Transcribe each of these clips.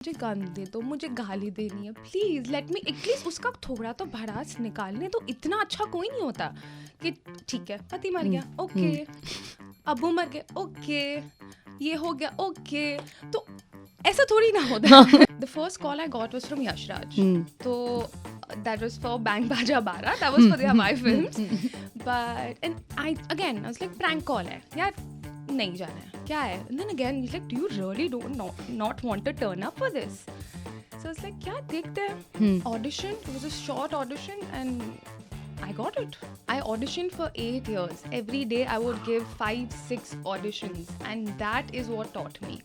मुझे गाली दे दो, मुझे गाली देनी है, प्लीज लेट मी एटलीस्ट उसका थोड़ा तो भड़ास निकालने तो। इतना अच्छा कोई नहीं होता कि ठीक है पति मर गया ओके, अब्बू मर गए ओके, ये हो गया ओके, तो ऐसा थोड़ी ना होता। The first call I got was from Yashraj, तो that was for Bang Baja Bara, that was for their my films, but and I was like prank call है यार, नहीं जाना है, क्या है? And then again he's like, do you really not want to turn up for this? So I was like, yeah, देखते हैं. Audition, it was a short audition and I got it. I auditioned for 8 years. Every day I would give 5-6 auditions, and that is what taught me.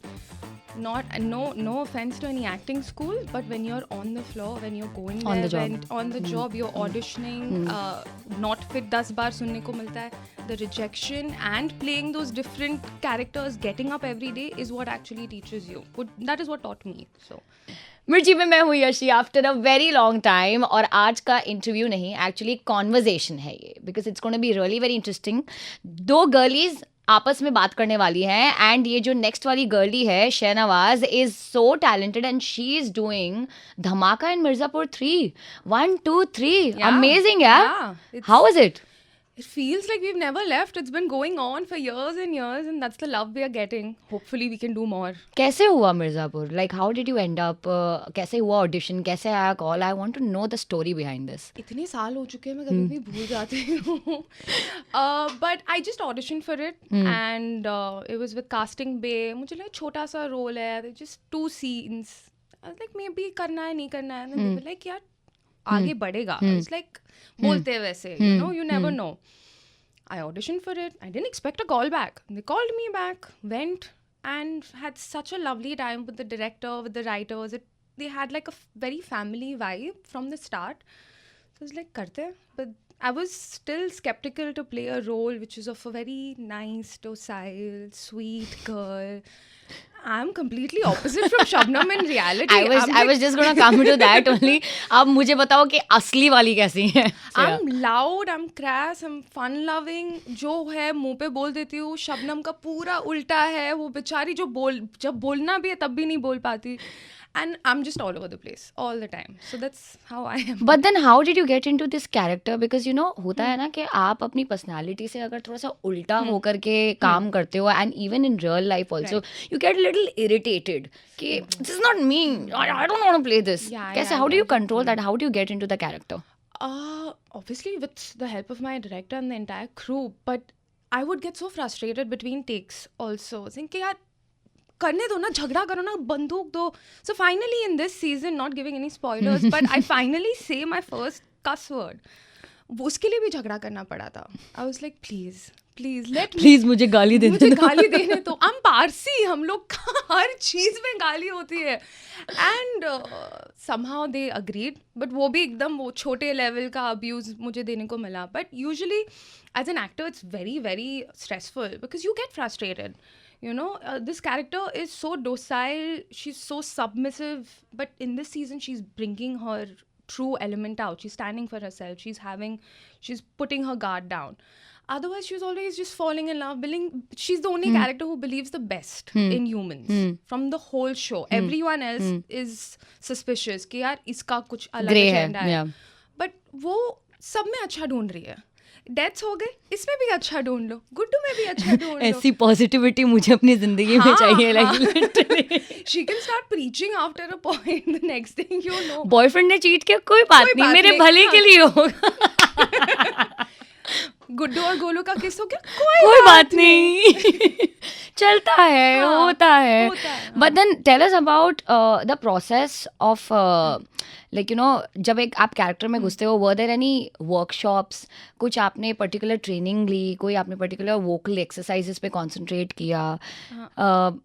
No offense to any acting school, but when you're on the floor, when you're going on there, the job, job, you're auditioning, not fit 10 बार सुनने को मिलता है. The rejection and playing those different characters, getting up every day is what actually teaches you. That is what taught me. So मिर्ची में मैं हूँ Yeshi after a very long time, और आज का इंटरव्यू नहीं, एक्चुअली कॉन्वर्जेशन है ये, because it's gonna be really very interesting. दो गर्लीज आपस में बात करने वाली हैं, एंड ये जो नेक्स्ट वाली गर्ली है Shahnawaz is so talented and she is doing धमाका इन मिर्जापुर 3, 1 2 3, अमेजिंग यार. How is it? it feels like we've never left. It's been going on for years and years, and that's the love we are getting. Hopefully we can do more. कैसे हुआ Mirzapur? Like how did you end up? कैसे हुआ audition? कैसे आया call? I want to know the story behind this. इतने साल हो चुके हैं, मैं कभी भी भूल जाती हूँ. But I just auditioned for it, and it was with Casting Bay. मुझे लगा छोटा सा रोल है, just 2 scenes. I was like maybe करना है नहीं करना है. And they were like यार आगे बढ़ेगा. It's like बोलते वैसे, you never know. I auditioned for it. I didn't expect a call back. They called me back, went, and had such a lovely time with the director, with the writers. They had like a very family vibe from the start. So I was like, karte hain. But I was still skeptical to play a role which is of a very nice, docile, sweet girl. I'm completely opposite from Shabnam in reality. I was just gonna come to that only. अब मुझे बताओ कि असली वाली कैसी है? I'm loud, I'm crass, I'm fun loving. जो है मुंह पे बोल देती हूँ. शबनम का पूरा उल्टा है. वो बेचारी जब बोलना भी है तब भी नहीं बोल पाती. And I'm just all over the place all the time. So that's how I am. But then how did you get into this character? Because होता है ना कि आप अपनी पर्सनालिटी से अगर थोड़ा सा उल्टा होकर के काम करते हो, and even in real life also, you get a little irritated कि this is not me. I don't want to play this. कैसे? How do you control that? How do you get into the character? Obviously with the help of my director and the entire crew. But I would get so frustrated between takes also. Think यार करने दो ना, झगड़ा करो ना, बंदूक दो. So finally in this season, not giving any spoilers, but I finally say my first cuss word. उसके लिए भी झगड़ा करना पड़ा था. I was like, please let me. Please मुझे गाली दे मुझे गाली देने तो. हम पारसी, हम लोग का हर चीज़ में गाली होती है. And somehow they agreed. But वो भी एकदम वो छोटे लेवल का abuse मुझे देने को मिला. But usually as an actor, it's very, very stressful because you get frustrated. This character is so docile, she's so submissive, but in this season she's bringing her true element out. She's standing for herself, she's putting her guard down. Otherwise she's always just falling in love, she's the only character who believes the best in humans from the whole show. Everyone else is suspicious कि यार इसका कुछ अलग agenda है. But वो सब में अच्छा ढूंढ रही है. डेथ्स हो गए, इसमें भी अच्छा ढूंढ लो, गुड्डू में भी अच्छा ढूंढ लो. ऐसी पॉजिटिविटी मुझे अपनी जिंदगी में चाहिए. Like she can start preaching after a point. The next thing boyfriend ने चीट किया, कोई बात नहीं, मेरे भले के लिए होगा. गुड्डू और गोलू का किस हो गया, कोई बात नहीं. चलता है, होता है. But then tell us about the process of जब एक आप कैरेक्टर में घुसते हो, वर देयर एनी वर्कशॉप्स, कुछ आपने पर्टिकुलर ट्रेनिंग ली, कोई आपने पर्टिकुलर वोकल एक्सरसाइजेस पे कॉन्सेंट्रेट किया?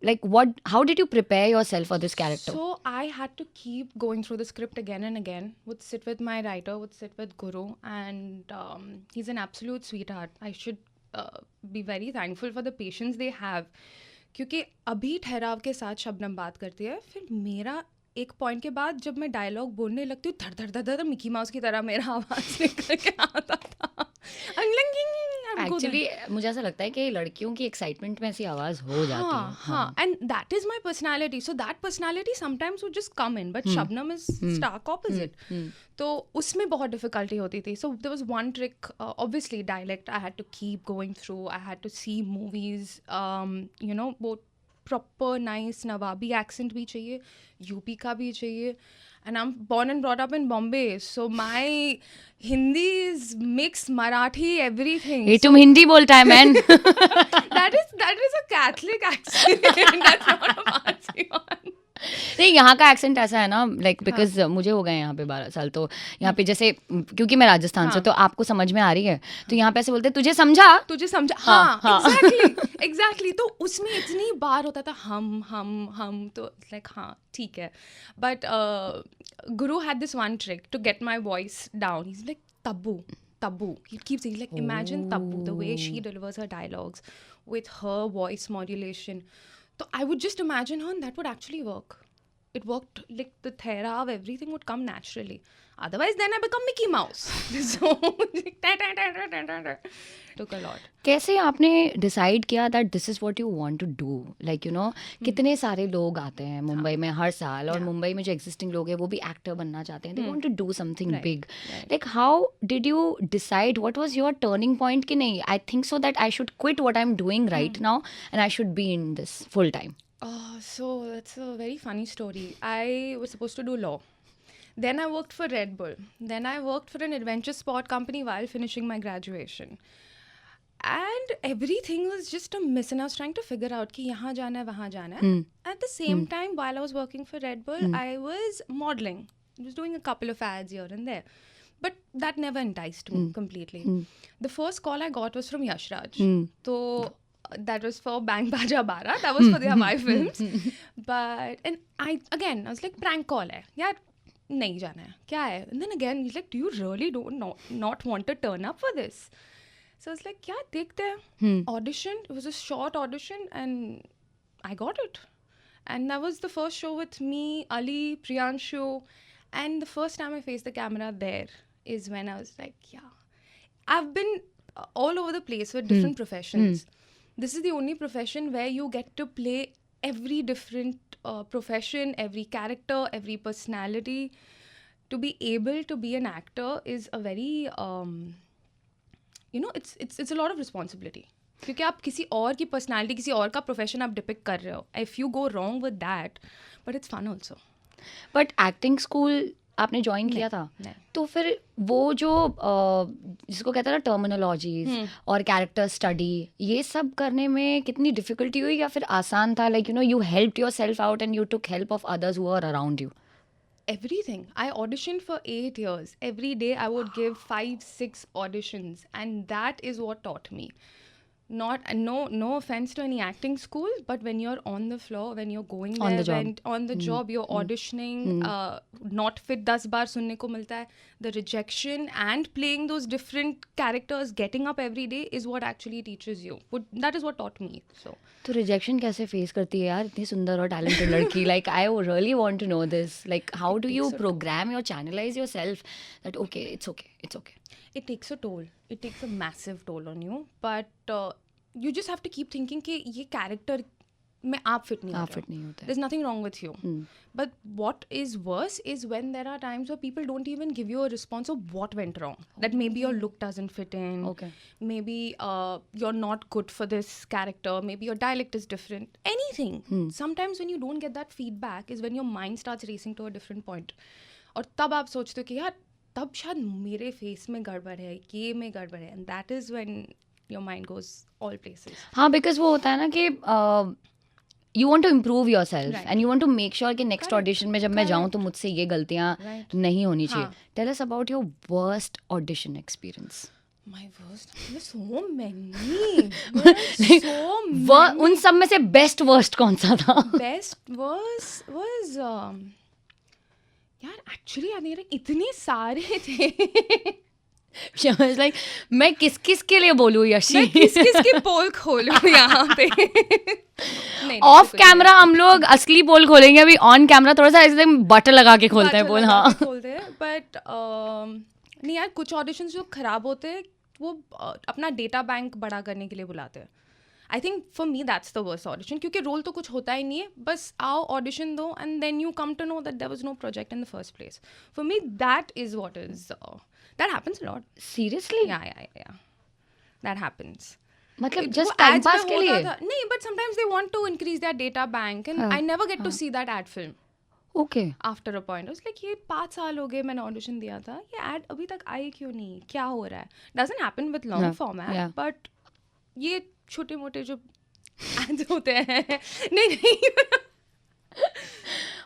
Like how did you prepare yourself for this character? So I had to keep going through the script again and again. Would sit with my writer, would sit with Guru, and he's an absolute sweetheart. I should be very thankful for the patience they have. क्योंकि अभी ठहराव के साथ शबनम बात करती है, फिर मेरा एक पॉइंट के बाद जब मैं डायलॉग बोलने लगती हूँ, धड़ धड़ धड़ धड़ मिकी माउस की तरह मेरा आवाज़ निकल के आता था. एक्चुअली मुझे ऐसा लगता है कि लड़कियों की एक्साइटमेंट में ऐसी आवाज हो जाती है. हाँ, and that is my personality. So that personality sometimes would just come in, but Shabnam is stark opposite. तो उसमें बहुत difficulty होती थी. So there was one trick, obviously dialect. I had to keep going through. I had to see movies. वो proper nice Nawabi accent भी चाहिए, UP का भी चाहिए. And I'm born and brought up in Bombay, so my Hindi is mixed Marathi, everything. ये तुम हिंदी बोलता है man. That is a Catholic accent. That's not a Parsi one. नहीं, यहाँ का एक्सेंट ऐसा है ना, लाइक बिकॉज मुझे हो गए यहाँ पे 12 साल, तो यहाँ पे जैसे क्योंकि मैं राजस्थान से, तो आपको समझ में आ रही है, तो यहाँ पे ऐसे बोलते तुझे समझा. हाँ, एग्जैक्टली. तो उसमें इतनी बार होता था हम, तो लाइक हाँ ठीक है. But Guru had this one trick to get my voice down. He is like Tabu. He keeps saying, like, imagine Tabu, the way she delivers her dialogues with her voice modulation. So I would just imagine her, and that would actually work. It worked, like the thera, everything would come naturally. Otherwise, then I become Mickey Mouse. So, took a lot. कैसे आपने decide किया that this is what you want to do, like you know कितने सारे लोग आते हैं मुंबई में हर साल, और मुंबई में जो एग्जिस्टिंग लोग हैं वो भी एक्टर बनना चाहते हैं, they want to do something big. Like how did you decide, what was your turning point कि नहीं, I think so that I should quit what I am doing right now and I should be in this full time? So that's a very funny story. I was supposed to do law. Then I worked for Red Bull. Then I worked for an adventure sport company while finishing my graduation. And everything was just a mess, and I was trying to figure out कि यहाँ जाना है, वहाँ जाना है. At the same time, while I was working for Red Bull, I was modeling. I was doing a couple of ads here and there. But that never enticed me completely. The first call I got was from Yash Raj. So that was for Bang Baja Bara. That was for the Hawaii films. But, and I was like, prank call hai. यार नहीं जाना है, क्या है? And then again, he's like, do you really not want to turn up for this? So I was like, yeah, देखते हैं. Audition. It was a short audition and I got it. And that was the first show with me, Ali, Priyanshu. And the first time I faced the camera there is when I was like, yeah. I've been all over the place with different professions. This is the only profession where you get to play every different profession, every character, every personality. To be able to be an actor is a very, it's a lot of responsibility. क्योंकि आप किसी और की personality, किसी और का profession आप depict कर रहे हो. If you go wrong with that, but it's fun also. But acting school आपने ज्वाइन किया था, तो फिर वो जो जिसको कहते हैं ना टर्मिनोलॉजीज और कैरेक्टर स्टडी, ये सब करने में कितनी डिफिकल्टी हुई या फिर आसान था? Like you know, you helped yourself out and you took help of others who are around you. Everything. I auditioned for 8 years. Every day I would give 5-6 auditions, and that is what taught me. No offense to any acting school, but when you're on the floor, when you're going there, on the job, you're auditioning, not fit 10 baar sunne ko milta hai. The rejection and playing those different characters, getting up every day is what actually teaches you. That is what taught me. So तो rejection कैसे face करती है यार इतनी सुंदर और talented लड़की? Like I really want to know this. Like how do you program your channelise yourself that okay, it's okay. It takes a toll. It takes a massive toll on you. But you just have to keep thinking कि ये character में आप fit नहीं होते. There's nothing wrong with you. But what is worse is when there are times where people don't even give you a response of what went wrong. That maybe your look doesn't fit in. Okay. Maybe you're not good for this character. Maybe your dialect is different. Anything. Sometimes when you don't get that feedback is when your mind starts racing to a different point. और तब आप सोचते हो कि यार तब शायद मेरे फेस में गड़बड़ है, ये में गड़बड़ है, and that is when your mind goes all places. हाँ, because वो होता है ना कि you want to improve yourself and you want to make sure कि next audition में जब मैं जाऊँ तो मुझसे ये गलतियाँ नहीं होनी चाहिए. Tell us about your worst audition experience. My worst? There's so many. उन सब में से best worst कौन सा था? Best worst was यार एक्चुअली यार इतने सारे थे. like, मैं किस के लिए बोलूँ यशी? मैं किस की पोल खोलूँ यहाँ पे? ऑफ कैमरा हम लोग असली पोल खोलेंगे, अभी ऑन कैमरा थोड़ा सा ऐसे बटन लगा के खोलते हैं पोल. हाँ, खोलते हैं. बट नहीं यार, कुछ ऑडिशंस जो खराब होते हैं वो अपना डेटा बैंक बड़ा करने के लिए बुलाते हैं. I think for me that's the worst audition, क्योंकि रोल तो कुछ होता ही नहीं है, बस आओ ऑडिशन दो and then you come to know that there was no project in the first place. For me that is what is that happens a lot. Seriously? Yeah that happens. मतलब वो जस्ट टाइम ads पे पास के होता लिए? था. नहीं, but sometimes they want to increase their data bank and हाँ, I never get to see that ad film okay. after a point. I was like, ये 5 साल हो गए मैंने ऑडिशन दिया था, ये ad अभी तक आई क्यों नहीं, क्या हो रहा है? Doesn't happen with long Yeah, format, yeah. but ये छोटे मोटे जो ads होते हैं नहीं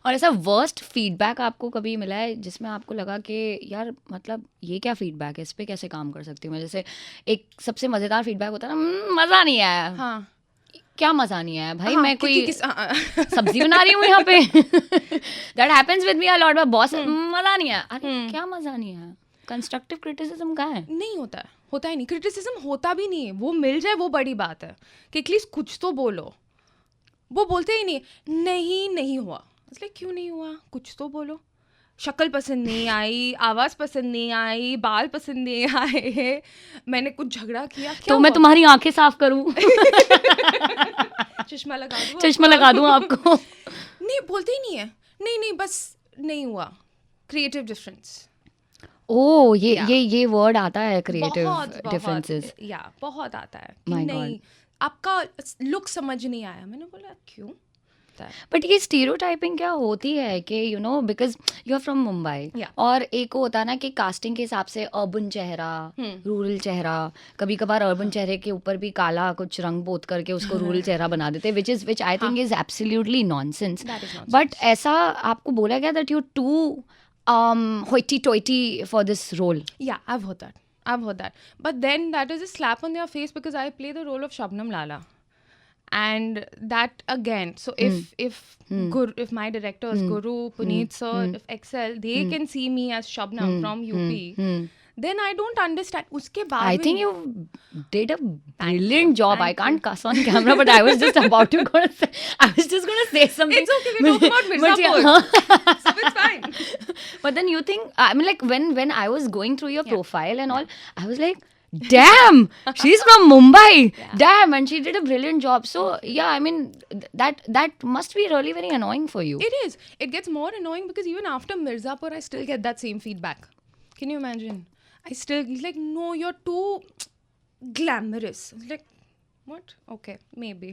और ऐसा वर्स्ट फीडबैक आपको कभी मिला है जिसमें आपको लगा कि यार मतलब ये क्या फीडबैक है, इस पे कैसे काम कर सकती हूँ मैं? जैसे एक सबसे मज़ेदार फीडबैक होता है ना, मज़ा नहीं आया. हाँ क्या मज़ा नहीं आया भाई? हाँ, मैं कोई क्योंकि सब्जी बना रही हूँ यहाँ पे. That happens with me a lot. Boss मज़ा नहीं आया. अरे क्या मज़ा नहीं आया? कंस्ट्रक्टिव क्रिटिसिज्म कहाँ है? नहीं होता है, होता ही नहीं. क्रिटिसिज्म होता भी नहीं है, वो मिल जाए वो बड़ी बात है कि एटलीस्ट कुछ तो बोलो. वो बोलते ही नहीं हुआ. इसलिए क्यों नहीं हुआ, कुछ तो बोलो. शक्ल पसंद नहीं आई, आवाज़ पसंद नहीं आई, बाल पसंद नहीं आए, मैंने कुछ झगड़ा किया, क्या तो मैं हुआ? तुम्हारी आंखें साफ करूँ? चश्मा लगा दूँ चश्मा लगा दूँ आपको? नहीं, बोलते ही नहीं है. नहीं बस नहीं हुआ. Creative difference. Oh Yeah. ये वर्ड आता है, क्रिएटिव बहुत डिफरेंसेस. या बहुत आता है कि My नहीं आपका लुक समझ नहीं आया. मैंने बोला क्यों. बट ये स्टीरियोटाइपिंग क्या होती है कि you know because you are from Mumbai, Yeah. और एक होता है ना कि कास्टिंग के हिसाब से अर्बन चेहरा, रूरल चेहरा, कभी कभार अर्बन चेहरे के ऊपर भी काला कुछ रंग पोत करके उसको रूरल चेहरा बना देते हैं, which I think is absolutely nonsense. That is nonsense. But ऐसा आपको बोला गया that you too hoity toity for this role? Yeah, I've heard that. But then that is a slap on their face because I play the role of Shabnam Lala. And that again, so if my directors, Guru, Puneet sir, if Excel, they can see me as Shabnam from UP, then I don't understand. Uske baad I mein- think you did a brilliant job. I can't cuss on camera, but I was just about to go. I was just going to say something. It's okay, we're talking about But yeah. Mirzapur. So it's fine. But then you think, I mean, like when I was going through your profile and all, I was like, damn, she's from Mumbai. Damn, and she did a brilliant job. So yeah, I mean, that must be really very annoying for you. It is. It gets more annoying because even after Mirzapur, I still get that same feedback. Can you imagine? He's like, no, you're too glamorous. I was like, what? Okay, maybe.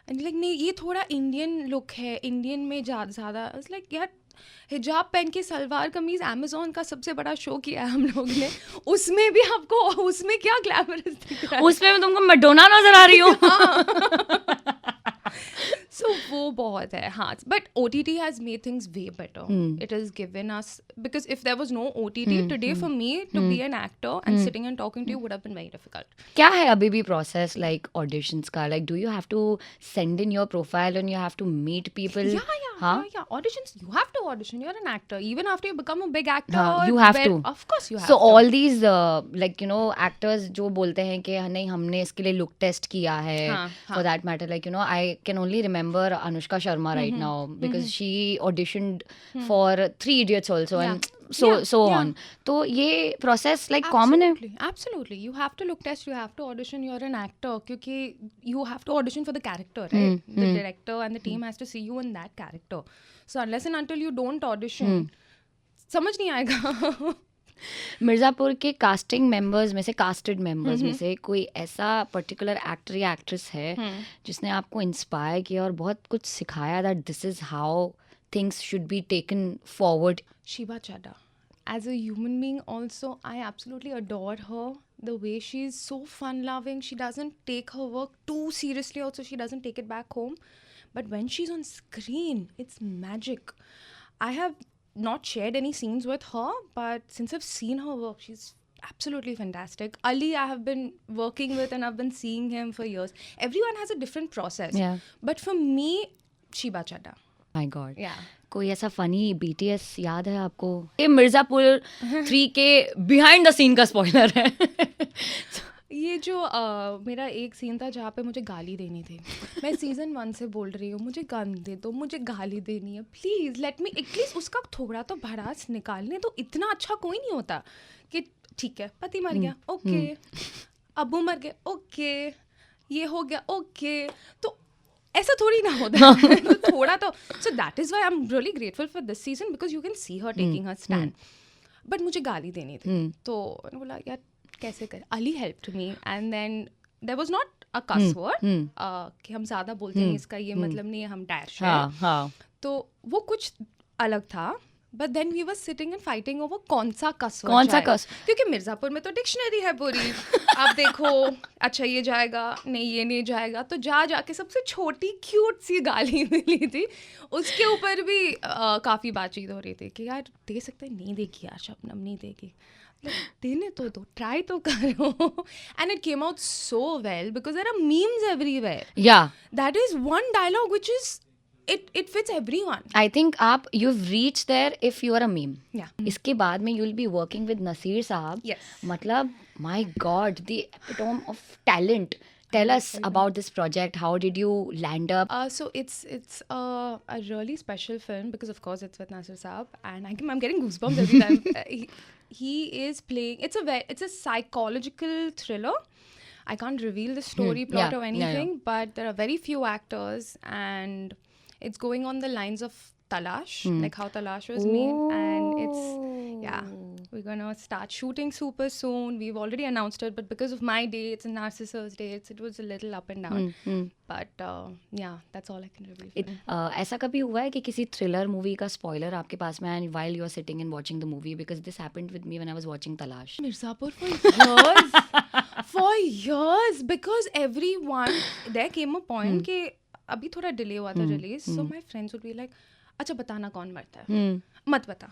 And like, नहीं ये थोड़ा Indian look है, Indian में ज़्यादा. I was like, यार हिजाब पहन के सलवार कमीज अमेज़ॉन का सबसे बड़ा शो किया है हम लोग ने, उसमें भी आपको उसमें क्या ग्लैमरस दिख रहा है? उसमें मैं तुमको मैडोना नजर आ रही हूँ. So वो बहुत है. हाँ, but OTT has made things way better. It has given us, because if there was no OTT today, for me to be an actor and sitting and talking to you would have been very difficult. क्या है अभी भी process like auditions का? Like, do you have to send in your profile and you have to meet people? Yeah. Auditions, you have to audition. You're an actor. Even after you become a big actor, You have to. Of course you have So to. all these like you know actors जो बोलते हैं कि नहीं हमने इसके लिए look test किया है, हाँ. for that matter, like you know I can only remember Anushka Sharma right now because she auditioned for 3 Idiots also and so on. तो ये process like common है? Absolutely. You have to look test, you have to audition, you're an actor, क्योंकि you have to audition for the character, right? The director and the team has to see you in that character. So unless and until you don't audition, समझ नहीं आएगा. मिर्ज़ापुर के casting members में से, casted members में से कोई ऐसा पर्टिकुलर एक्टर या एक्ट्रेस है जिसने आपको इंस्पायर किया और बहुत कुछ सिखाया that this is how things should be taken forward? Shiba Chadha. As a human being also, I absolutely adore her. The way she's so fun-loving. She doesn't take her work too seriously also. She doesn't take it back home. But when she's on screen, it's magic. I have not shared any scenes with her, but since I've seen her work, she's absolutely fantastic. Ali, I have been working with and I've been seeing him for years. Everyone has a different process. Yeah. But for me, Shiba Chadha. My God. Yeah. कोई ऐसा funny BTS याद है आपको? ये मिर्ज़ापुर 3 के behind the scene का spoiler है. ये जो मेरा एक सीन था जहाँ पे मुझे गाली देनी थी। मैं सीज़न 1 से बोल रही हूँ मुझे गन दे दो, मुझे गाली देनी है, प्लीज़ लेट मी एटलीस्ट उसका थोड़ा तो भड़ास निकालने तो। इतना अच्छा कोई नहीं होता कि ठीक है पति मर गया, ओके, अब्बू मर गए, ओके, ये हो गया, ओके, तो ऐसा थोड़ी ना होता है। तो थोड़ा तो, so that is why I am really grateful for this season because you can see her taking her stand. But मुझे गाली देनी थी तो मैंने बोला यार कैसे कर। Ali helped me and then there was not a cuss word कि हम ज़्यादा बोलते नहीं, इसका ये मतलब नहीं है हम डैश है, तो वो कुछ अलग था। But then we were sitting and fighting over कौन सा कस, क्योंकि मिर्ज़ापुर में तो डिक्शनरी है पूरी। आप देखो अच्छा ये जाएगा, नहीं ये नहीं जाएगा, तो जाके सबसे छोटी क्यूट सी गाली मिली थी, उसके ऊपर भी काफ़ी बातचीत हो रही थी कि यार दे सकते हैं, नहीं देगी यार शबनम, नहीं देगी, देने तो दो, ट्राई तो करो। And it came out so well because there are memes everywhere. That is one dialogue which is it fits everyone. I think you've reached there if you are a meme. Yeah. इसके बाद में you'll be working with Nasir साहब. Yes. मतलब my God, the epitome of talent. Tell us about this project. How did you land up? So it's a really special film because of course it's with Nasir Saab and I'm getting goosebumps every time. He is playing. It's a psychological thriller. I can't reveal the story plot or anything, but there are very few actors and it's going on the lines of Talash, like how Talash was made, and it's we're gonna start shooting super soon. We've already announced it, but because of my dates and Narcissus dates, it was a little up and down. But that's all I can reveal. ऐसा कभी हुआ है कि किसी thriller movie का spoiler आपके पास में and while you are sitting and watching the movie, because this happened with me when I was watching Talash. Mirzapur for years, because everyone there came a point कि अभी थोड़ा delay हुआ था release, so my friends would be like अच्छा बताना कौन मरता है, मत बता,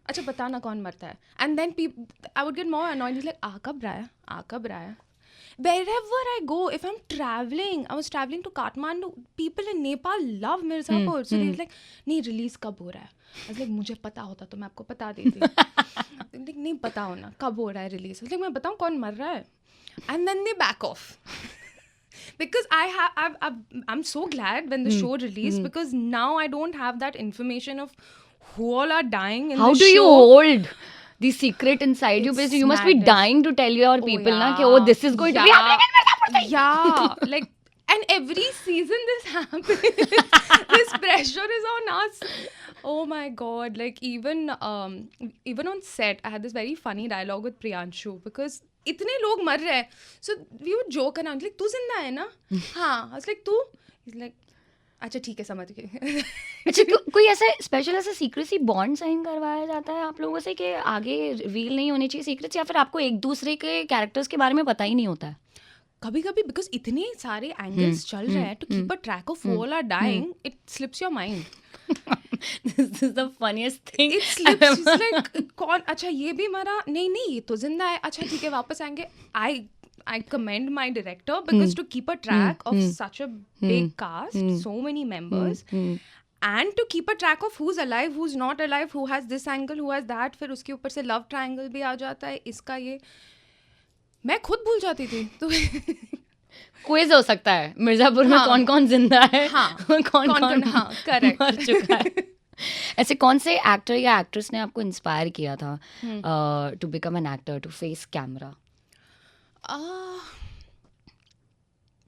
अच्छा बताना कौन मरता है, and then I would get more annoyed like आ कब रहा है. Wherever I go, if I'm traveling, I was traveling to Kathmandu, people in Nepal love Mirzapur, so they're like नहीं रिलीज कब हो रहा है. I was like मुझे पता होता तो मैं आपको बता देती. like नहीं पता होना कब हो रहा है रिलीज, like मैं बताऊँ कौन मर रहा है, and then they back off. Because I'm so glad when the show released, because now I don't have that information of who all are dying in How the do show. you hold the secret inside you? Because you must be dying to tell your people na कि oh this is going to be happening. Yeah, like, and every season this happens. This pressure is on us. Oh my god, like even on set I had this very funny dialogue with Priyanshu because इतने लोग मर रहे हैं, so we would joke around like तू जिंदा है ना, हाँ, आई वाज लाइक तू, इज लाइक अच्छा ठीक है समझ गए. अच्छा कोई ऐसा स्पेशल ऐसा सीक्रेसी बॉन्ड साइन करवाया जाता है आप लोगों से कि आगे रिवील नहीं होनी चाहिए सीक्रेट्स, या फिर आपको एक दूसरे के कैरेक्टर्स के बारे में पता ही नहीं होता है? कभी कभी बिकॉज इतने सारे एंगल्स चल रहे हैं, to keep a track of who all are dying, it slips your mind. This is the funniest thing. It slips. It's like कौन, अच्छा ये भी मरा, नहीं ये तो जिंदा है, अच्छा ठीक है वापस आएंगे. I commend my director because to keep a track of such a big cast, so many members, and to keep a track of who's alive, who's not alive, who has this angle, who has that, फिर उसके ऊपर से love triangle भी आ जाता है, इसका ये मैं खुद भूल जाती थी. तो क्विज हो सकता है मिर्जापुर में कौन कौन जिंदा है, कौन हाँ करेक्ट मर चुका है. ऐसे कौन से एक्टर या एक्ट्रेस ने आपको इंस्पायर किया था to become an actor, to face camera?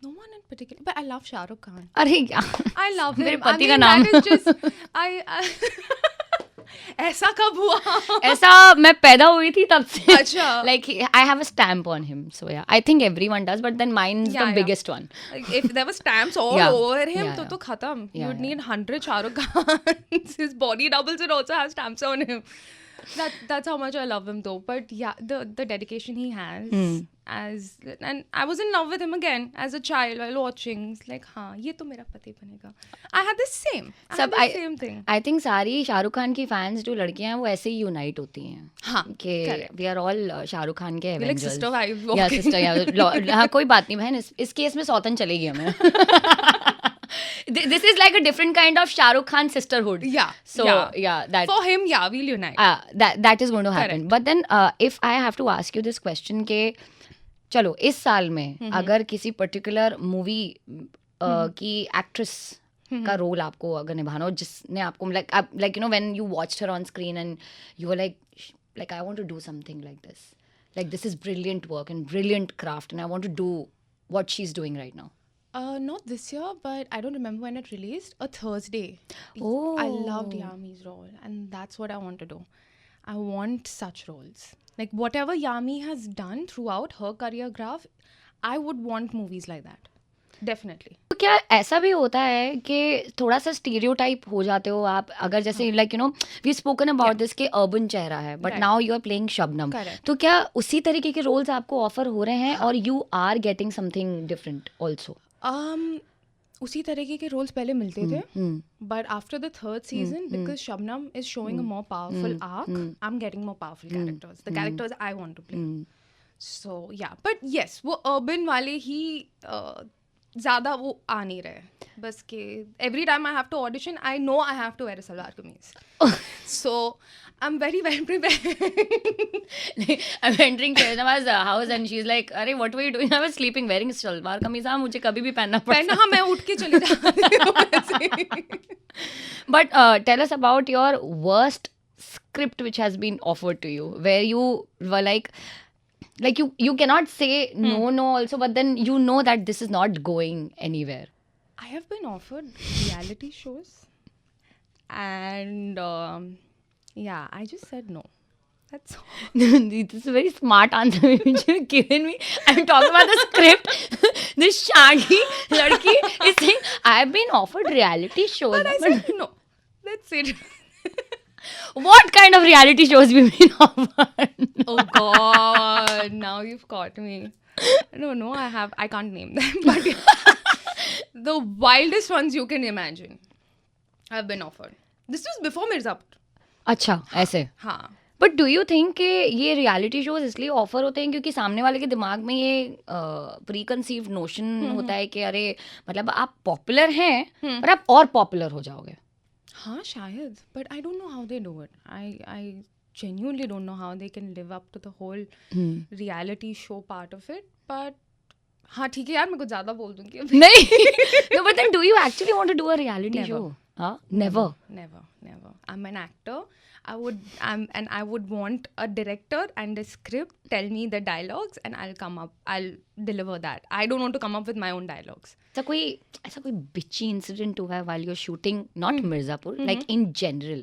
No one in particular, but I love Shah Rukh Khan. अरे क्या, I love him. मेरे पति का नाम that is just, ऐसा कब हुआ? ऐसा मैं पैदा हुई थी तब से. अच्छा. Like I have a stamp on him, so yeah, I think everyone does, but then mine's the biggest one. If there were stamps all over him, तो खत्म. You'd need 100 Shah Rukh Khans. His body doubles and also has stamps on him. That's how much I love him though. But yeah, the dedication he has, and I was in love with him again as a child while watching. It's like हाँ ये तो मेरा पति बनेगा. I had the same thing. I think सारी शाहरुख खान की fans जो लड़कियां हैं वो ऐसे ही यूनाइट होती हैं. हाँ, कि we are all Shahrukh Khan के Like Avengers. sister wives Yeah, walking. sister, yeah. हाँ कोई बात नहीं बहन, इस केस में सौतन चलेगी हमें. This is like a different kind of Shah Rukh Khan sisterhood. Yeah. So yeah, that For him, yeah, we'll unite. that is going to happen. Correct. But then if I have to ask you this question, के चलो इस साल में अगर किसी particular movie की actress का role आपको अगर निभाना हो जिसने आपको like you know when you watched her on screen and you were like I want to do something like this is brilliant work and brilliant craft and I want to do what she is doing right now. Not this year, but I don't remember when it released. A Thursday. Oh. I loved Yami's role, and that's what I want to do. I want such roles. Like whatever Yami has done throughout her career graph, I would want movies like that. Definitely. तो क्या ऐसा भी होता है कि थोड़ा सा stereotype हो जाते हो आप अगर जैसे like you know we spoken about this के अर्बन चेहरा है but Right. Now you are playing Shabnam. Correct. तो क्या उसी तरीके के रोल्स आपको ऑफर हो रहे हैं और you are getting something different also? उसी तरीके के रोल्स पहले मिलते थे, but after the third season, because Shabnam is showing a more powerful arc, I'm getting more powerful characters, the characters I want to play. So yeah, but yes, वो urban वाले ही ज़्यादा वो आ नहीं रहे. बस कि every time I have to audition, I know I have to wear a salwar kameez. So I'm very well prepared. I'm entering Shahnawaz's house and she's like, "अरे what were you doing?" I was sleeping wearing salwar kameez. हाँ मुझे कभी भी पहनना पड़ता. हाँ मैं उठ के चली जाती हूँ वैसे. But tell us about your worst script which has been offered to you, where you were like you cannot say no also, but then you know that this is not going anywhere. I have been offered reality shows, and yeah, I just said no. That's all. This is a very smart answer which you've given me. I'm talking about the script. This shaggy ladki is saying, I've been offered reality shows. But I said no. That's it. What kind of reality shows we've been offered? Oh God! Now you've caught me. No, I can't name them, but the wildest ones you can imagine, I've been offered. This was before Mirzapur. अच्छा ऐसे. हाँ. But do you think कि ये reality shows इसलिए offer होते हैं क्योंकि सामने वाले के दिमाग में ये प्री कंसीव्ड नोशन होता है कि अरे मतलब आप पॉपुलर हैं पर आप और पॉपुलर हो जाओगे? हाँ शायद, but I don't know how they do it. I genuinely don't know how they can live up to the whole reality show part of it. But हाँ ठीक है यार, मैं कुछ ज़्यादा बोल दूँगी अभी. नहीं. No, but then do you actually want to do a reality Never. show? Huh? Never. Never. I'm an actor. I would want a director and a script tell me the dialogues and I'll deliver that. I don't want to come up with my own dialogues. ऐसा कोई bitchy incident हुआ है while you're shooting, not Mirzapur, like in general?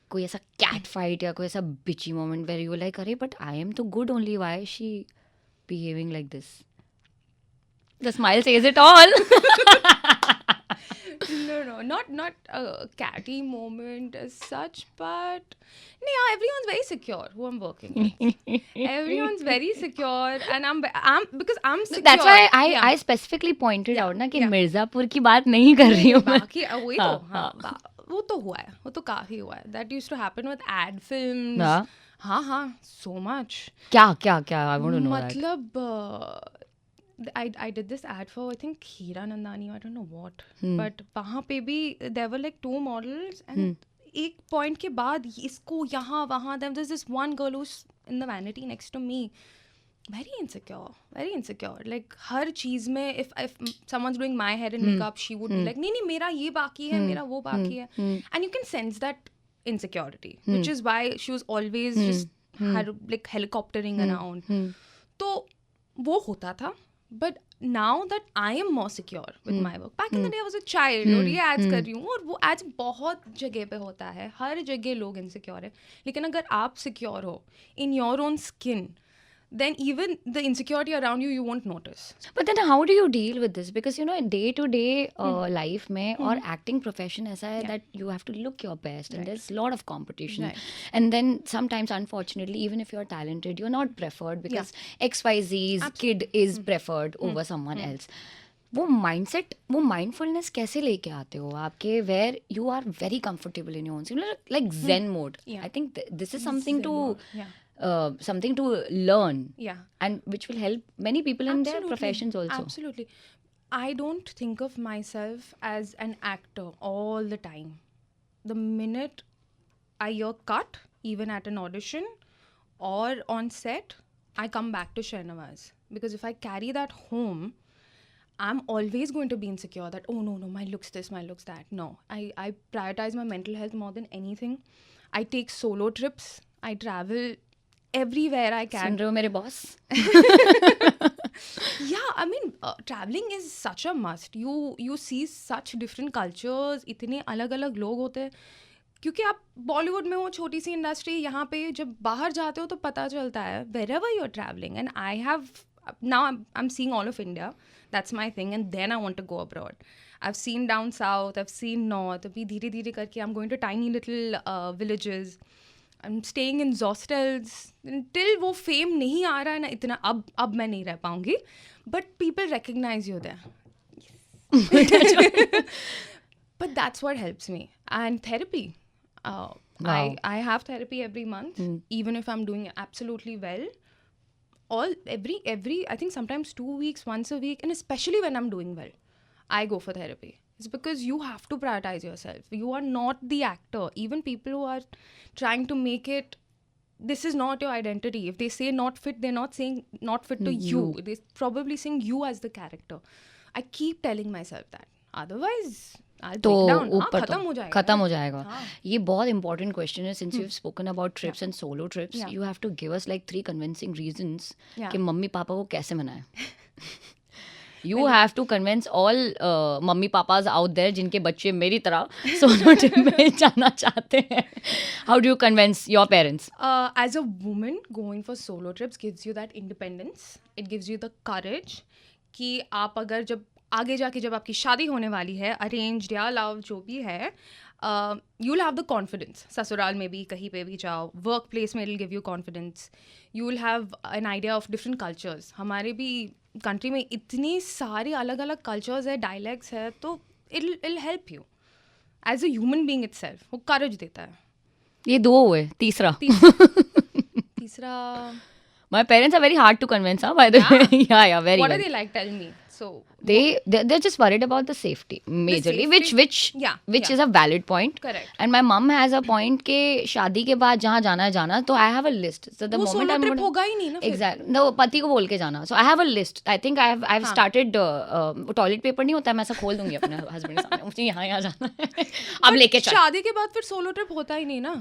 कोई ऐसा cat fight या कोई ऐसा bitchy moment where you're like, अरे but I am too good only, why is she behaving like this? The smile says it all. No, not a catty moment as such, but yeah, everyone's very secure who I'm working with. Everyone's very secure, and I'm because I'm secure. That's why I specifically pointed out ना कि मिर्जापुर की बात नहीं कर रही हूँ मैं. बाकी वही तो हाँ वो तो हुआ है, वो तो काफी हुआ है. That used to happen with ad films. हाँ so much. क्या I want to know that. मतलब I did this ad for I think Heera Nandani, I don't know what, but वहाँ पे भी there were like 2 models and एक point के बाद इसको यहाँ वहाँ there's this one girl who's in the vanity next to me, very insecure. Like हर चीज़ में if someone's doing my hair and makeup, she would be like नहीं मेरा ये बाकी है, मेरा वो बाकी है, and you can sense that insecurity, which is why she was always just like helicoptering around. तो वो होता था. But now that I am more secure with my work, back in the day I was a child और ये ads कर रही हूँ और वो ads बहुत जगह पे होता है, हर जगह लोग insecure है. लेकिन अगर आप secure हो in your own skin, then even the insecurity around you won't notice. But then how do you deal with this? Because you know in day to day life में और acting profession ऐसा है that you have to look your best and there's a lot of competition. And then sometimes unfortunately even if you're talented you're not preferred because XYZ's kid is preferred over someone else. वो mindset, वो mindfulness कैसे लेके आते हो आपके where you are very comfortable in your own skin, like Zen mode. I think this is something something to learn, and which will help many people in their professions also. Absolutely. I don't think of myself as an actor all the time. The minute I hear cut, even at an audition or on set, I come back to Shahnawaz. because if I carry that home, I'm always going to be insecure that, oh no, my looks this, my looks that. No, I prioritize my mental health more than anything. I take solo trips. I travel everywhere I can. सुन रहे हो मेरे boss? Yeah, I mean, traveling is such a must. You see such different cultures. इतने अलग अलग लोग होते हैं. क्योंकि आप बॉलीवुड में हो, छोटी सी इंडस्ट्री, यहाँ पे जब बाहर जाते हो तो पता चलता है wherever you're traveling. And I have now I'm seeing all of India. That's my thing. And then I want to go abroad. I've seen down south. I've seen north. अभी धीरे धीरे करके I'm going to tiny little villages. I'm staying in hostels. Until वो fame नहीं आ रहा है ना इतना, अब मैं नहीं रह पाऊंगी. But people recognize you there. But that's what helps me. And therapy. Wow. I have therapy every month, even if I'm doing absolutely well. Every I think sometimes 2 weeks, once a week, and especially when I'm doing well, I go for therapy. It's because you have to prioritize yourself. You are not the actor. Even people who are trying to make it, this is not your identity. If they say not fit, they're not saying not fit to you. They're probably saying you as the character. I keep telling myself that. Otherwise, I'll तो break down. ऊपर खत्म हो जाएगा. खत्म हो जाएगा. हाँ. ये बहुत important question है. Since you've spoken about trips and solo trips, Yeah. you have to give us like 3 convincing reasons Yeah. कि मम्मी पापा को कैसे मनाएं. You have to convince all mummy papa's out there जिनके बच्चे मेरी तरह solo trip में जाना चाहते हैं. How do you convince your parents? As a woman, going for solo trips gives you that independence. It gives you the courage कि आप अगर जब आगे जाके जब आपकी शादी होने वाली है, अरेंज्ड या लव जो भी है, you'll have the confidence. ससुराल में भी कहीं पे भी जाओ, वर्क प्लेस में it'll give you confidence. You'll have an idea of different cultures. हमारे भी कंट्री में इतनी सारी अलग अलग कल्चर्स है, डायलेक्ट्स है, तो it'll help you. As a human being itself, वो courage देता है. ये 2 हुए. तीसरा. तीसरा My parents are very hard to convince, by the way. Yeah, very what well. are they like? Tell me. So They're just worried about the safety majorly, safety, which is a valid point. Correct. And my mom has a point कि शादी के बाद जहाँ जाना है जाना. तो I have a list. So the वो moment solo I'm trip gonna, होगा ही नहीं ना फिर. exactly, no, पति को बोल के जाना. So I have a list. I think I've started toilet paper नहीं होता है, मैं ऐसा खोल दूंगी अपने हस्बैंड के सामने, मुझे यहाँ जाना है. अब लेके चल. शादी के बाद फिर सोलो ट्रिप होता ही नहीं ना,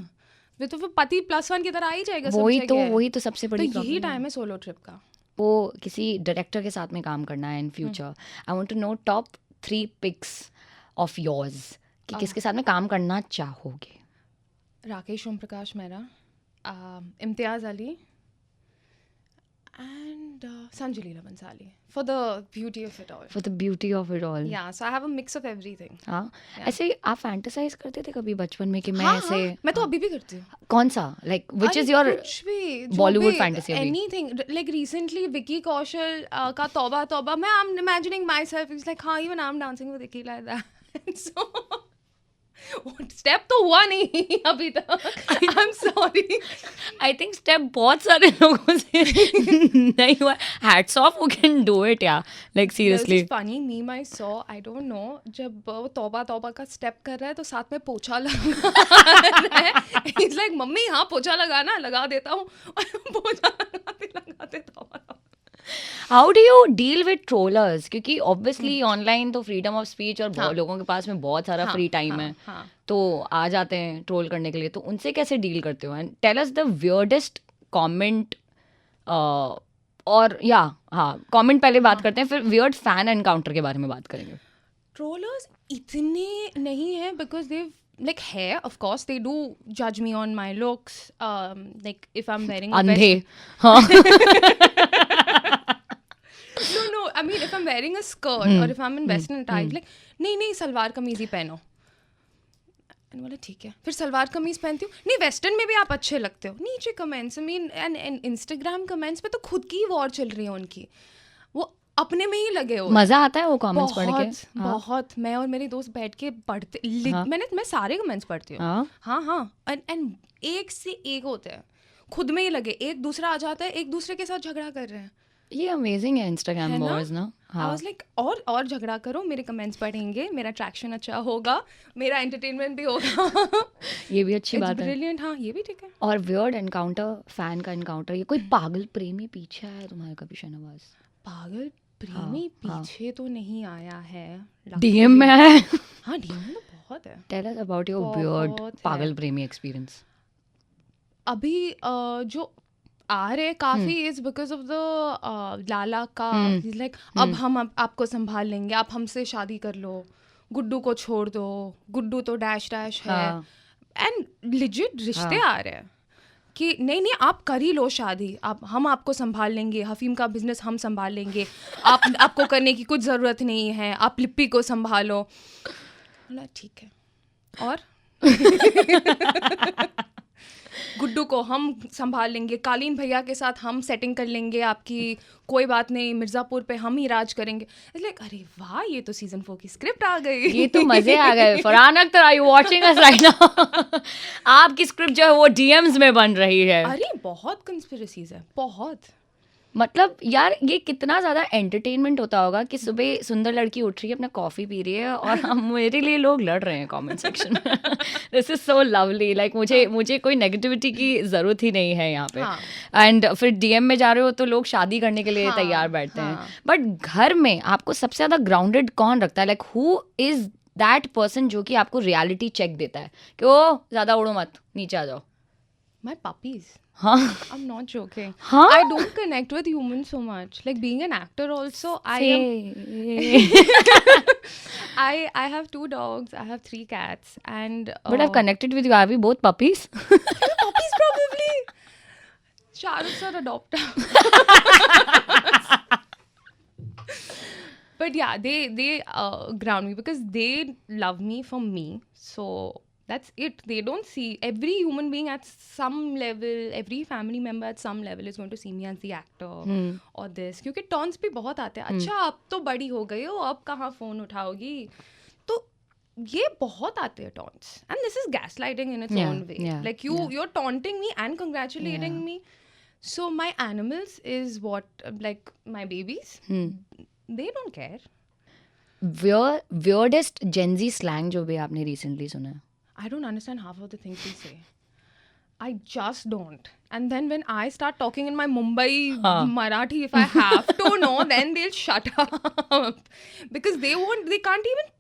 फिर तो फिर पति +1 की तरह आ ही जाएगा. वही तो सबसे बड़ी तो यही problem टाइम है सोलो ट्रिप का. वो किसी डायरेक्टर के साथ में काम करना है in future. I want to know top 3 picks of yours कि किसके साथ में काम करना चाहोगे. राकेश ओम प्रकाश मेहरा, इम्तियाज़ Ali and Sanjay Leela Bhansali for the beauty of it all. For the beauty of it all. Yeah, so I have a mix of everything. हाँ. ऐसे आप फैंटेसाइज करते थे कभी बचपन में कि मैं हाँ, ऐसे. मैं तो अभी भी करती हूँ. कौन सा like which is your कुछ भी, जो Bollywood भी, fantasy अभी? anything. Like recently Vicky Kaushal का तौबा तौबा, मैं I'm imagining myself, it's like हाँ, even I'm dancing with Vicky like that. So step तो हुआ नहीं अभी तक. I'm sorry. I think step बहुत सारे लोगों से नहीं हुआ. Hats off who can do it, yeah. Like seriously. There's this funny meme I saw, I don't know, जब वो तौबा तौबा का स्टेप कर रहा है तो साथ में पोछा लगा रहा है. He's like मम्मी हाँ पोछा लगाना, लगा देता हूँ. पोछा लगाते तौबा. How do you deal with trollers? क्योंकि obviously online तो freedom of speech और बहुत लोगों के पास में बहुत सारा free time है, तो आ जाते हैं ट्रोल करने के लिए. तो उनसे कैसे डील करते हो? And tell us the weirdest comment. और कमेंट पहले बात करते हैं, फिर weird fan encounter के बारे में बात करेंगे. ट्रोलर्स इतने नहीं है because they've like hair, of course they do judge me on my looks, like if I'm wearing a अंधे. no I mean if I'm wearing a skirt or if I'm in western attire, like नहीं सलवार कमीज ही पहनो. मैंने बोला ठीक है, फिर सलवार कमीज पहनती हूँ. नहीं वेस्टर्न में भी आप अच्छे लगते हो. नीचे comments, I mean and Instagram comments पे तो खुद की वॉर चल रही है उनकी, वो अपने में ही लगे हो. मजा आता है वो कमेंट्स पढ़ के. बहुत. मैं और मेरी दोस्त बैठ के पढ़ते, मैं सारे कमेंट्स पढ़ती हूँ. हाँ एंड एक से एक होते हैं, खुद में ही लगे. एक दूसरा आ जाता है, एक दूसरे के साथ झगड़ा कर रहे हैं. ये अमेजिंग है इंस्टाग्राम वॉर्स ना. आई वाज लाइक और झगड़ा करो, मेरे कमेंट्स पढ़ेंगे, मेरा ट्रैक्शन अच्छा होगा, मेरा एंटरटेनमेंट भी होगा. ये भी अच्छी इट्स बात है. ब्रिलियंट. हाँ, ये भी ठीक है. और वियर्ड एनकाउंटर, फैन का एनकाउंटर, ये कोई पागल प्रेमी पीछे आया तुम्हारे कभी शाहनवाज? पागल प्रेमी हाँ. पीछे तो नहीं आया है. डीएम में आया है? हाँ, डीएम में तो बहुत है. Tell us about your weird बहुत है. पागल प्रेमी एक्सपीरियंस. अभी जो आ रहे काफी इज बिकॉज ऑफ द लाला का. He's like, अब हम आपको संभाल लेंगे, आप हमसे शादी कर लो, गुड्डू को छोड़ दो, गुड्डू तो डैश डैश है. हाँ. एंड लिजिट रिश्ते आ रहे हैं कि नहीं आप कर ही लो शादी, हम आपको संभाल लेंगे, हफीम का बिजनेस हम संभाल लेंगे, आपको करने की कुछ ज़रूरत नहीं है, आप लिप्पी को संभालो. बोला ठीक है. और गुड्डू को हम संभाल लेंगे, कालीन भैया के साथ हम सेटिंग कर लेंगे आपकी, कोई बात नहीं, मिर्ज़ापुर पे हम ही राज करेंगे. लाइक अरे वाह, ये तो सीजन 4 की स्क्रिप्ट आ गई. ये तो मजे आ गए. Farhan Akhtar, are you watching us right now? आपकी स्क्रिप्ट जो है वो डीएम्स में बन रही है. अरे बहुत कंस्पिरेसीज है, बहुत. मतलब यार ये कितना ज़्यादा एंटरटेनमेंट होता होगा कि सुबह सुंदर लड़की उठ रही है, अपना कॉफ़ी पी रही है और हम मेरे लिए लोग लड़ रहे हैं कमेंट सेक्शन में. This is so lovely. Like मुझे कोई नेगेटिविटी की ज़रूरत ही नहीं है यहाँ पे. एंड फिर डीएम में जा रहे हो तो लोग शादी करने के लिए तैयार बैठते हैं. बट घर में आपको सबसे ज़्यादा ग्राउंडेड कौन रखता है? Like who is that person जो कि आपको रियलिटी चेक देता है कि ओ ज़्यादा उड़ो मत, नीचे आ जाओ? My puppies. हाँ. I'm not joking. Huh? I don't connect with humans so much. Like being an actor also, I have 2 dogs, I have 3 cats, and But I've connected with you. Are we both puppies? puppies probably. Shahrukh sir adopt. But yeah, they ground me because they love me for me. So that's it. They don't see every human being at some level, every family member at some level is going to see me as the actor or this. क्योंकि टॉन्स भी बहुत आते हैं. अच्छा अब तो बड़ी हो गई हो, अब कहाँ फ़ोन उठाओगी, तो ये बहुत आते हैं tons. And this is gaslighting in its own way. Like you're taunting me and congratulating me. So my animals is what, like my babies, they don't care. Weirdest Gen Z slang जो भी आपने recently सुना है? I don't understand half of the things they say. I just don't. And then when I start talking in my Mumbai Marathi, if I have to know, then they'll shut up. Because they can't even,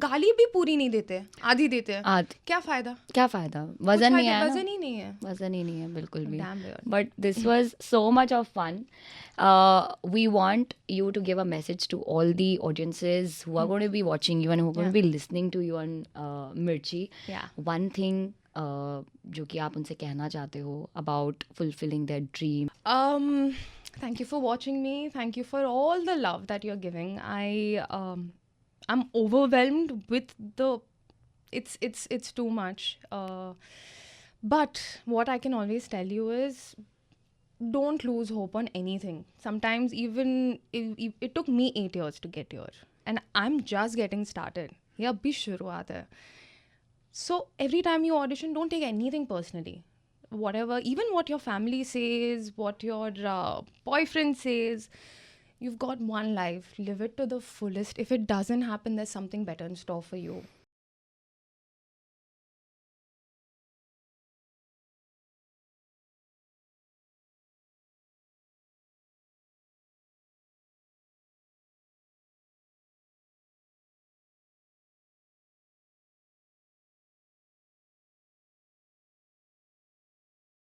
गाली भी पूरी नहीं देते, आधी देते हैं. क्या फ़ायदा? वजन नहीं है. वजन ही नहीं है. वजन ही नहीं है बिल्कुल भी. Damn weird. But this was so much of fun. We want you to give a message to all the audiences who are going to be watching you and who are going to be listening to you on Mirchi. Yeah. One thing जो कि आप उनसे कहना चाहते हो about fulfilling their dream. Thank you for watching me. Thank you for all the love that you're giving. I'm overwhelmed with it's too much. But what I can always tell you is, don't lose hope on anything. Sometimes even it took me 8 years to get here, and I'm just getting started. ये अभी शुरुआत है. So every time you audition, don't take anything personally. Whatever, even what your family says, what your boyfriend says, you've got one life. Live it to the fullest. If it doesn't happen, there's something better in store for you.